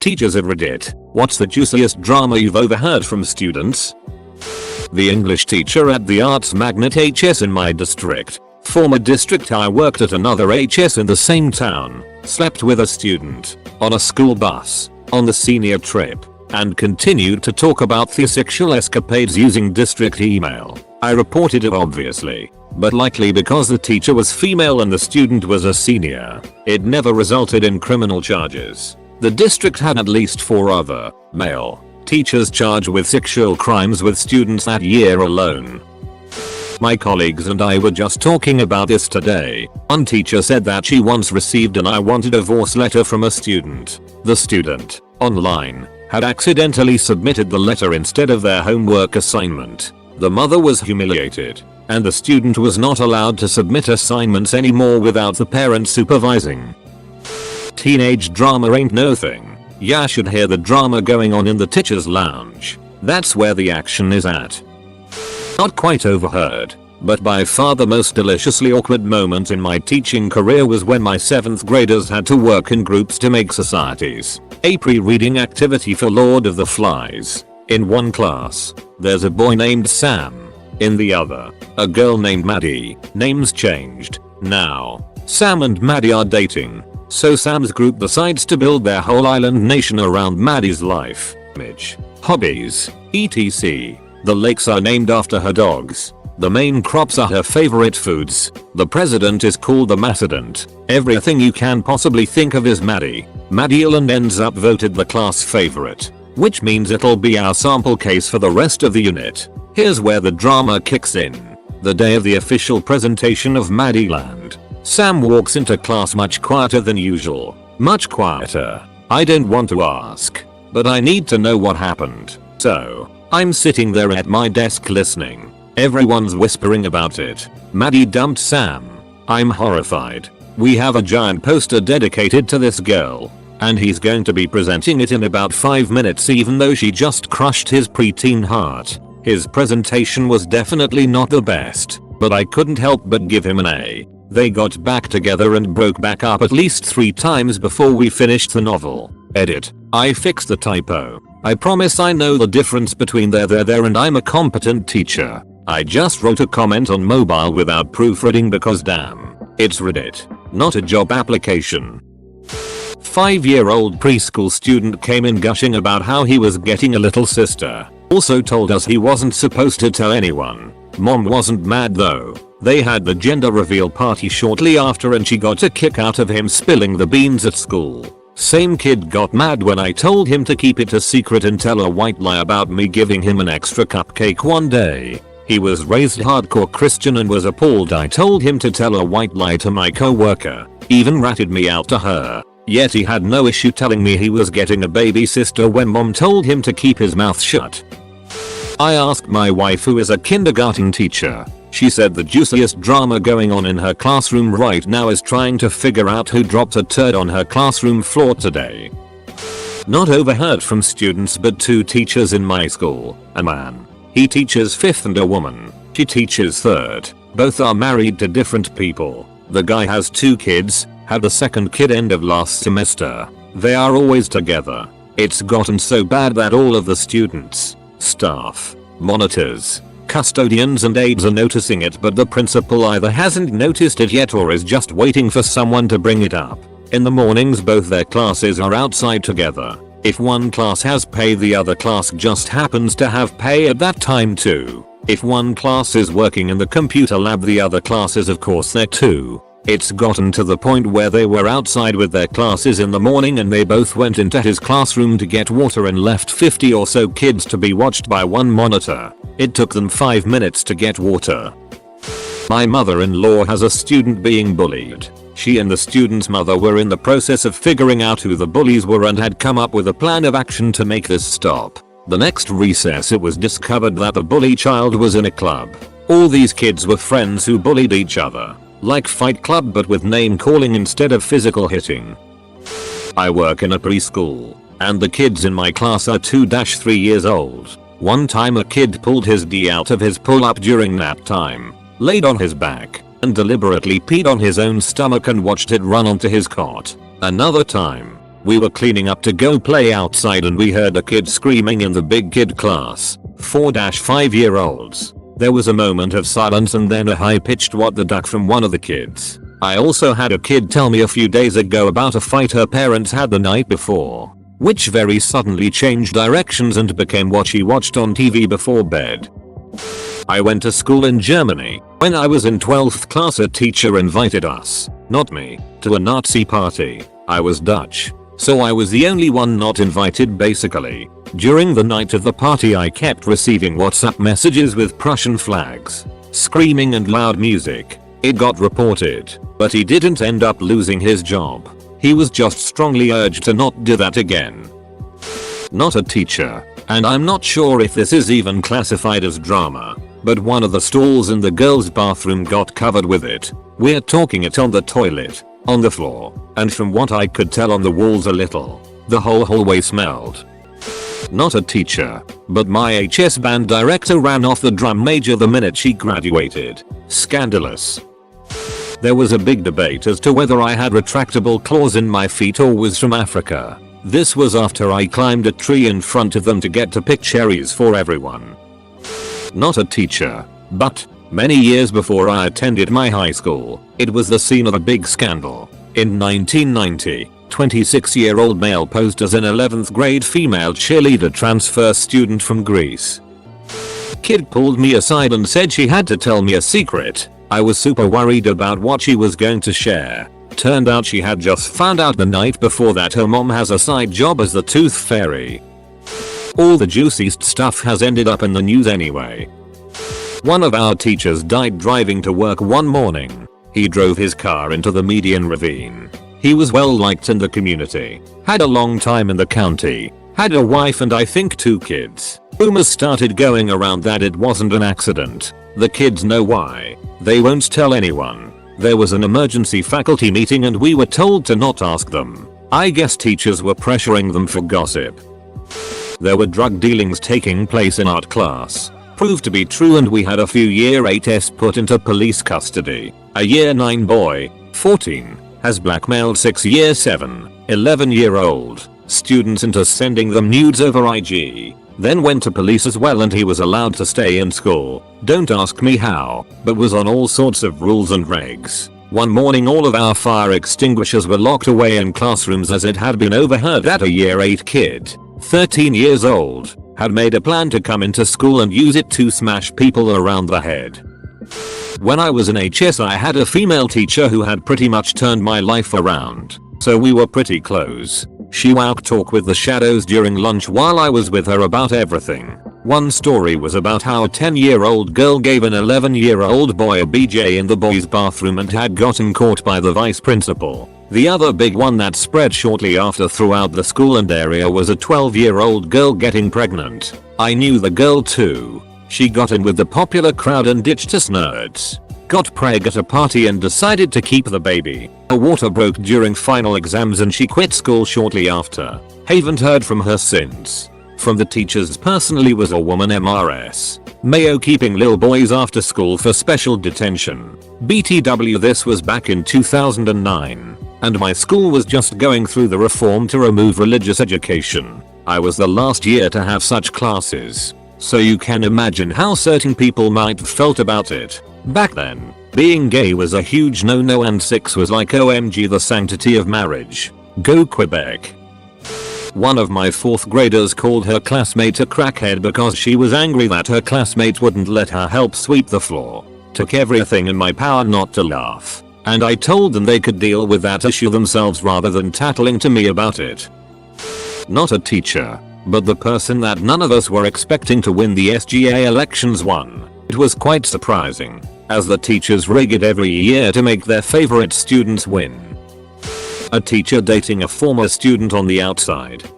Teachers at Reddit, what's the juiciest drama you've overheard from students? The English teacher at the arts magnet HS in my district, former district I worked at another HS in the same town, slept with a student, on a school bus, on the senior trip, and continued to talk about their sexual escapades using district email. I reported it obviously, but likely because the teacher was female and the student was a senior, it never resulted in criminal charges. The district had at least 4 other, male, teachers charged with sexual crimes with students that year alone. My colleagues and I were just talking about this today. One teacher said that she once received an I want a divorce letter from a student. The student, online, had accidentally submitted the letter instead of their homework assignment. The mother was humiliated, and the student was not allowed to submit assignments anymore without the parent supervising. Teenage drama ain't no thing. Ya should hear the drama going on in the teacher's lounge. That's where the action is at. Not quite overheard, but by far the most deliciously awkward moment in my teaching career was when my 7th graders had to work in groups to make societies, a pre-reading activity for Lord of the Flies. In one class, there's a boy named Sam. In the other, a girl named Maddie. Names changed. Now, Sam and Maddie are dating. So Sam's group decides to build their whole island nation around Maddie's life, image, hobbies, etc. The lakes are named after her dogs. The main crops are her favorite foods. The president is called the Macedant. Everything you can possibly think of is Maddie. Maddie Island ends up voted the class favorite, which means it'll be our sample case for the rest of the unit. Here's where the drama kicks in. The day of the official presentation of Maddie Land, Sam walks into class much quieter than usual. Much quieter. I don't want to ask, but I need to know what happened. So, I'm sitting there at my desk listening. Everyone's whispering about it. Maddie dumped Sam. I'm horrified. We have a giant poster dedicated to this girl, and he's going to be presenting it in about 5 minutes even though she just crushed his preteen heart. His presentation was definitely not the best, but I couldn't help but give him an A. They got back together and broke back up at least 3 times before we finished the novel. Edit. I fixed the typo. I promise I know the difference between there and I'm a competent teacher. I just wrote a comment on mobile without proofreading because damn, it's Reddit, not a job application. 5-year-old preschool student came in gushing about how he was getting a little sister. Also told us he wasn't supposed to tell anyone. Mom wasn't mad though. They had the gender reveal party shortly after and she got a kick out of him spilling the beans at school. Same kid got mad when I told him to keep it a secret and tell a white lie about me giving him an extra cupcake one day. He was raised hardcore Christian and was appalled I told him to tell a white lie to my coworker. Even ratted me out to her. Yet he had no issue telling me he was getting a baby sister when mom told him to keep his mouth shut. I asked my wife, who is a kindergarten teacher. She said the juiciest drama going on in her classroom right now is trying to figure out who dropped a turd on her classroom floor today. Not overheard from students but 2 teachers in my school. A man. He teaches 5th and a woman. She teaches 3rd. Both are married to different people. The guy has 2 kids, had the 2nd kid end of last semester. They are always together. It's gotten so bad that all of the students, staff, monitors, custodians and aides are noticing it, but the principal either hasn't noticed it yet or is just waiting for someone to bring it up. In the mornings both their classes are outside together. If one class has pay, the other class just happens to have pay at that time too. If one class is working in the computer lab, the other class is of course there too. It's gotten to the point where they were outside with their classes in the morning and they both went into his classroom to get water and left 50 or so kids to be watched by one monitor. It took them 5 minutes to get water. My mother-in-law has a student being bullied. She and the student's mother were in the process of figuring out who the bullies were and had come up with a plan of action to make this stop. The next recess it was discovered that the bully child was in a club. All these kids were friends who bullied each other. Like Fight Club but with name calling instead of physical hitting. I work in a preschool, and the kids in my class are 2-3 years old. One time a kid pulled his D out of his pull-up during nap time, laid on his back, and deliberately peed on his own stomach and watched it run onto his cot. Another time, We were cleaning up to go play outside and we heard a kid screaming in the big kid class, 4-5-year-olds. There was a moment of silence and then a high-pitched what the duck from one of the kids. I also had a kid tell me a few days ago about a fight her parents had the night before, which very suddenly changed directions and became what she watched on TV before bed. I went to school in Germany. When I was in 12th class a teacher invited us, not me, to a Nazi party. I was Dutch, so I was the only one not invited basically. During the night of the party I kept receiving WhatsApp messages with Prussian flags, screaming and loud music. It got reported, but he didn't end up losing his job. He was just strongly urged to not do that again. Not a teacher, and I'm not sure if this is even classified as drama, but one of the stalls in the girls' bathroom got covered with it. We're talking it on the toilet, on the floor, and from what I could tell on the walls a little. The whole hallway smelled. Not a teacher, but my HS band director ran off the drum major the minute she graduated. Scandalous. There was a big debate as to whether I had retractable claws in my feet or was from Africa. This was after I climbed a tree in front of them to get to pick cherries for everyone. Not a teacher, but many years before I attended my high school, it was the scene of a big scandal. In 1990, 26-year-old male posed as an 11th grade female cheerleader transfer student from Greece. Kid pulled me aside and said she had to tell me a secret. I was super worried about what she was going to share. Turned out she had just found out the night before that her mom has a side job as the tooth fairy. All the juiciest stuff has ended up in the news anyway. One of our teachers died driving to work one morning. He drove his car into the median ravine. He was well liked in the community, had a long time in the county, had a wife and I think 2 kids. Rumors started going around that it wasn't an accident. The kids know why. They won't tell anyone. There was an emergency faculty meeting and we were told to not ask them. I guess teachers were pressuring them for gossip. There were drug dealings taking place in art class. Proved to be true and we had a few year 8s put into police custody. A year 9 boy, 14, has blackmailed 6 year 7, 11-year-old students into sending them nudes over IG. Then went to police as well and he was allowed to stay in school. Don't ask me how, but was on all sorts of rules and regs. One morning all of our fire extinguishers were locked away in classrooms as it had been overheard that a year 8 kid, 13 years old, had made a plan to come into school and use it to smash people around the head. When I was in HS I had a female teacher who had pretty much turned my life around, so we were pretty close. She would talk with the shadows during lunch while I was with her about everything. One story was about how a 10-year-old girl gave an 11-year-old boy a BJ in the boys' bathroom and had gotten caught by the vice principal. The other big one that spread shortly after throughout the school and area was a 12-year-old girl getting pregnant. I knew the girl too. She got in with the popular crowd and ditched us nerds. Got preg at a party and decided to keep the baby. Her water broke during final exams and she quit school shortly after. Haven't heard from her since. From the teachers personally was a woman MRS. Mayo keeping lil boys after school for special detention. BTW this was back in 2009. And my school was just going through the reform to remove religious education. I was the last year to have such classes. So you can imagine how certain people might have felt about it. Back then, being gay was a huge no-no and 6 was like OMG the sanctity of marriage. Go Quebec. One of my 4th graders called her classmate a crackhead because she was angry that her classmate wouldn't let her help sweep the floor. Took everything in my power not to laugh, and I told them they could deal with that issue themselves rather than tattling to me about it. Not a teacher, but the person that none of us were expecting to win the SGA elections won. It was quite surprising, as the teachers rig it every year to make their favorite students win. A teacher dating a former student on the outside.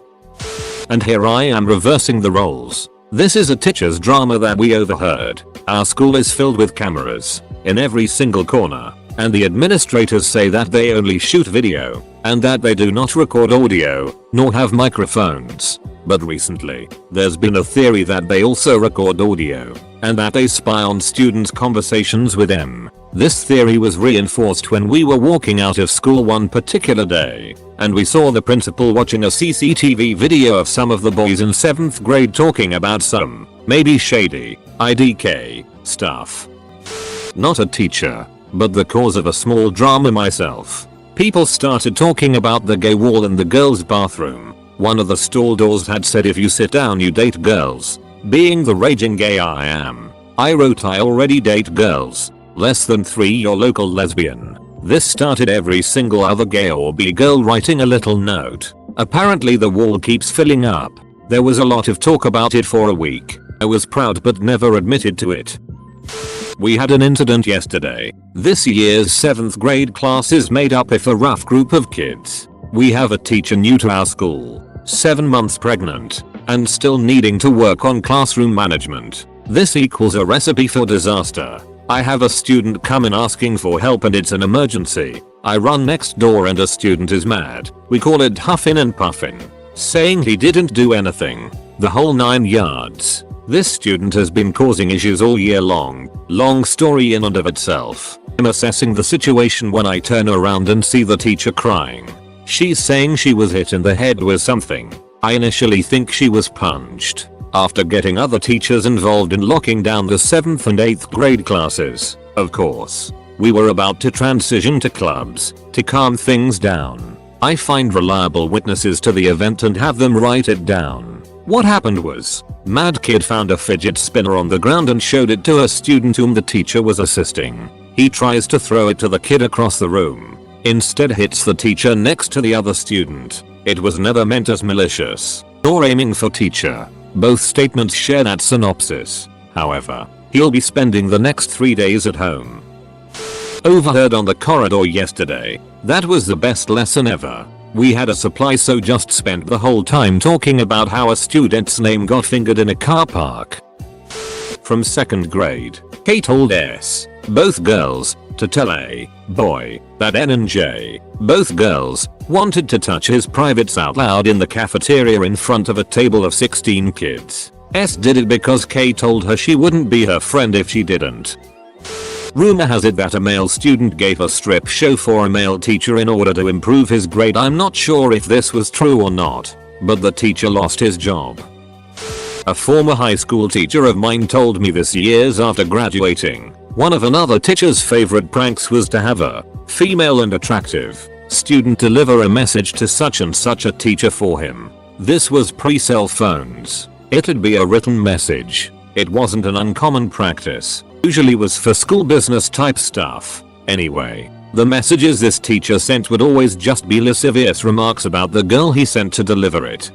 And here I am reversing the roles. This is a teacher's drama that we overheard. Our school is filled with cameras, in every single corner, and the administrators say that they only shoot video, and that they do not record audio, nor have microphones. But recently, there's been a theory that they also record audio, and that they spy on students' conversations with them. This theory was reinforced when we were walking out of school one particular day, and we saw the principal watching a CCTV video of some of the boys in 7th grade talking about some, maybe shady, IDK, stuff. Not a teacher, but the cause of a small drama myself. People started talking about the gay wall in the girls' bathroom. One of the stall doors had said if you sit down you date girls. Being the raging gay I am, I wrote I already date girls. Less than 3 your local lesbian. This started every single other gay or bi girl writing a little note. Apparently the wall keeps filling up. There was a lot of talk about it for a week. I was proud but never admitted to it. We had an incident yesterday. This year's 7th grade class is made up of a rough group of kids. We have a teacher new to our school, 7 months pregnant, and still needing to work on classroom management. This equals a recipe for disaster. I have a student come in asking for help and it's an emergency. I run next door and a student is mad. We call it huffing and puffing, saying he didn't do anything. The whole 9 yards. This student has been causing issues all year long. Long story in and of itself. I'm assessing the situation when I turn around and see the teacher crying. She's saying she was hit in the head with something. I initially think she was punched. After getting other teachers involved in locking down the 7th and 8th grade classes, of course, we were about to transition to clubs to calm things down. I find reliable witnesses to the event and have them write it down. What happened was, mad kid found a fidget spinner on the ground and showed it to a student whom the teacher was assisting. He tries to throw it to the kid across the room. Instead hits the teacher next to the other student. It was never meant as malicious or aiming for teacher. Both statements share that synopsis. However, he'll be spending the next 3 days at home. Overheard on the corridor yesterday. That was the best lesson ever. We had a supply so just spent the whole time talking about how a student's name got fingered in a car park. From 2nd grade, K told S, both girls, to tell A boy that N and J, both girls, wanted to touch his privates out loud in the cafeteria in front of a table of 16 kids. S did it because K told her she wouldn't be her friend if she didn't. Rumor has it that a male student gave a strip show for a male teacher in order to improve his grade. I'm not sure if this was true or not, but the teacher lost his job. A former high school teacher of mine told me this years after graduating, one of another teacher's favorite pranks was to have a female and attractive student deliver a message to such and such a teacher for him. This was pre-cell phones. It'd be a written message. It wasn't an uncommon practice. Usually was for school business type stuff. Anyway, the messages this teacher sent would always just be lascivious remarks about the girl he sent to deliver it.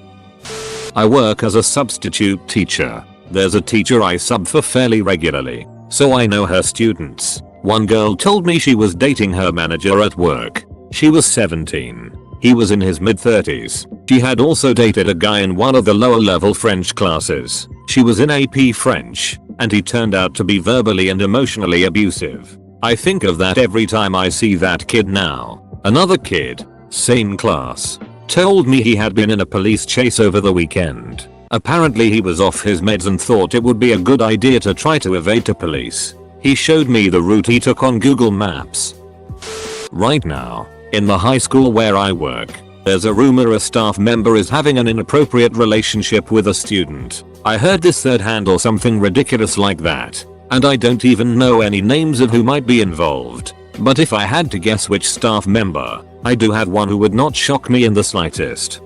I work as a substitute teacher. There's a teacher I sub for fairly regularly, so I know her students. One girl told me she was dating her manager at work. She was 17. He was in his mid-30s. She had also dated a guy in one of the lower level French classes. She was in AP French, and he turned out to be verbally and emotionally abusive. I think of that every time I see that kid now. Another kid, same class, told me he had been in a police chase over the weekend. Apparently he was off his meds and thought it would be a good idea to try to evade the police. He showed me the route he took on Google Maps. Right now, in the high school where I work, there's a rumor a staff member is having an inappropriate relationship with a student. I heard this third hand or something ridiculous like that, and I don't even know any names of who might be involved. But if I had to guess which staff member, I do have one who would not shock me in the slightest.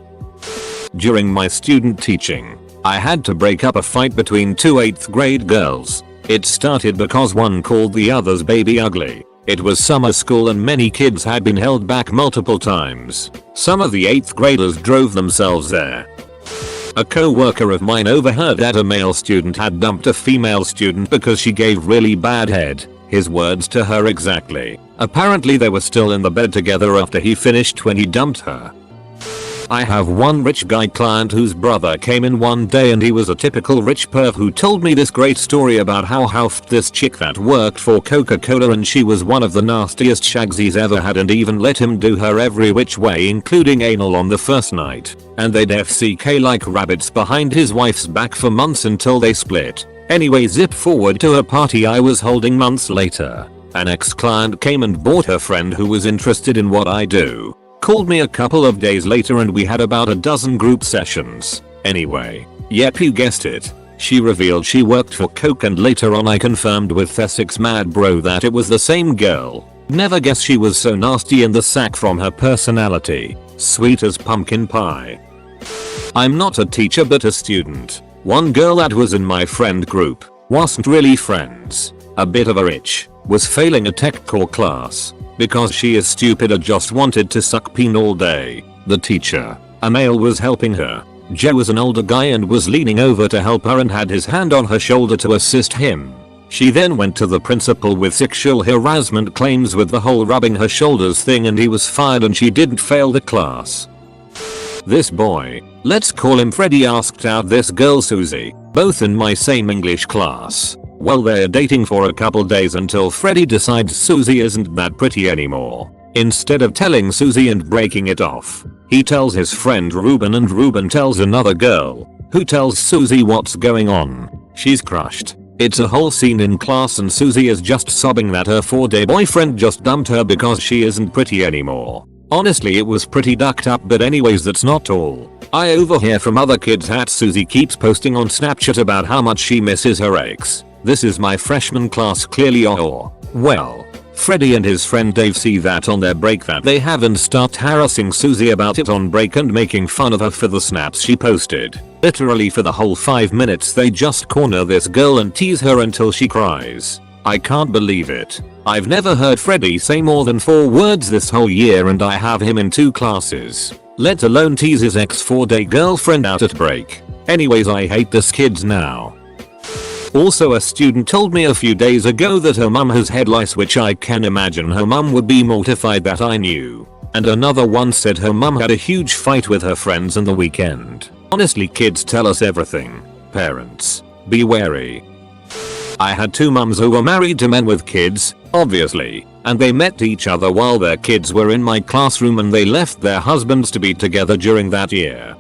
During my student teaching, I had to break up a fight between 2 8th grade girls. It started because one called the others baby ugly. It was summer school and many kids had been held back multiple times. Some of the 8th graders drove themselves there. A co-worker of mine overheard that a male student had dumped a female student because she gave really bad head. His words to her exactly. Apparently they were still in the bed together after he finished when he dumped her. I have one rich guy client whose brother came in one day and he was a typical rich perv who told me this great story about how houfed this chick that worked for Coca-Cola and she was one of the nastiest shags he's ever had and even let him do her every which way including anal on the first night. And they'd FCK like rabbits behind his wife's back for months until they split. Anyway, zip forward to a party I was holding months later. An ex-client came and bought her friend who was interested in what I do. called me a couple of days later and we had about a dozen group sessions. Anyway, yep, you guessed it. She revealed she worked for Coke and later on I confirmed with Essex Mad Bro that it was the same girl. Never guessed she was so nasty in the sack from her personality. Sweet as pumpkin pie. I'm not a teacher but a student. One girl that was in my friend group, wasn't really friends, a bit of a itch, was failing a tech core class. Because she is stupid or just wanted to suck peen all day. The teacher, a male, was helping her. Joe was an older guy and was leaning over to help her and had his hand on her shoulder to assist him. She then went to the principal with sexual harassment claims with the whole rubbing her shoulders thing and he was fired and she didn't fail the class. This boy, let's call him Freddy, asked out this girl Susie, both in my same English class. Well, they're dating for a couple days until Freddy decides Susie isn't that pretty anymore. Instead of telling Susie and breaking it off, he tells his friend Ruben and Ruben tells another girl, who tells Susie what's going on. She's crushed. It's a whole scene in class and Susie is just sobbing that her 4-day boyfriend just dumped her because she isn't pretty anymore. Honestly, it was pretty ducked up, but anyways, that's not all. I overhear from other kids that Susie keeps posting on Snapchat about how much she misses her ex. This is my freshman class clearly, or, well, Freddy and his friend Dave see that on their break that they have and start harassing Susie about it on break and making fun of her for the snaps she posted. Literally for the whole 5 minutes they just corner this girl and tease her until she cries. I can't believe it. I've never heard Freddy say more than 4 words this whole year and I have him in 2 classes. Let alone tease his ex 4-day girlfriend out at break. Anyways, I hate this kids now. Also, a student told me a few days ago that her mum has head lice, which I can imagine her mum would be mortified that I knew. And another one said her mum had a huge fight with her friends on the weekend. Honestly, kids tell us everything. Parents, be wary. I had 2 mums who were married to men with kids, obviously, and they met each other while their kids were in my classroom and they left their husbands to be together during that year.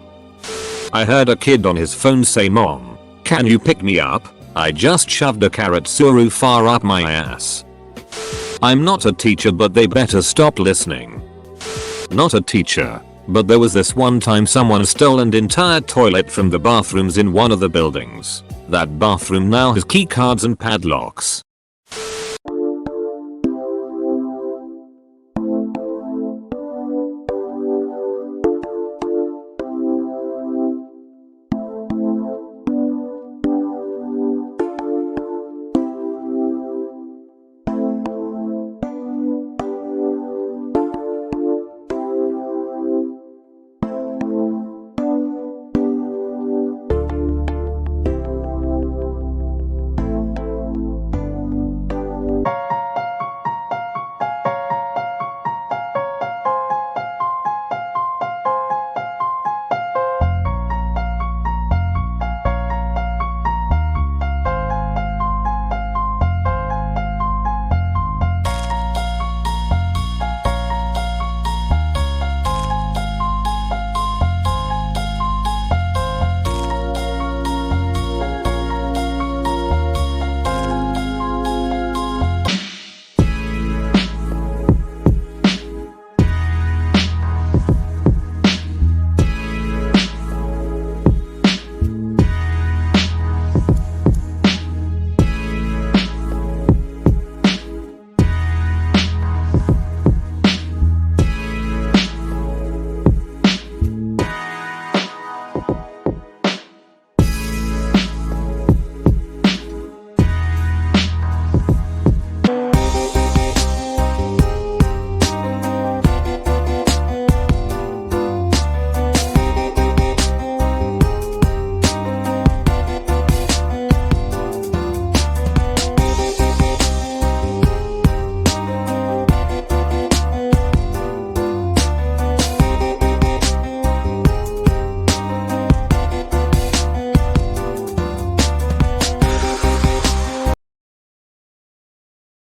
I heard a kid on his phone say, "Mom, can you pick me up? I just shoved a carrot suru far up my ass." I'm not a teacher but they better stop listening. Not a teacher, but there was this one time someone stole an entire toilet from the bathrooms in one of the buildings. That bathroom now has key cards and padlocks.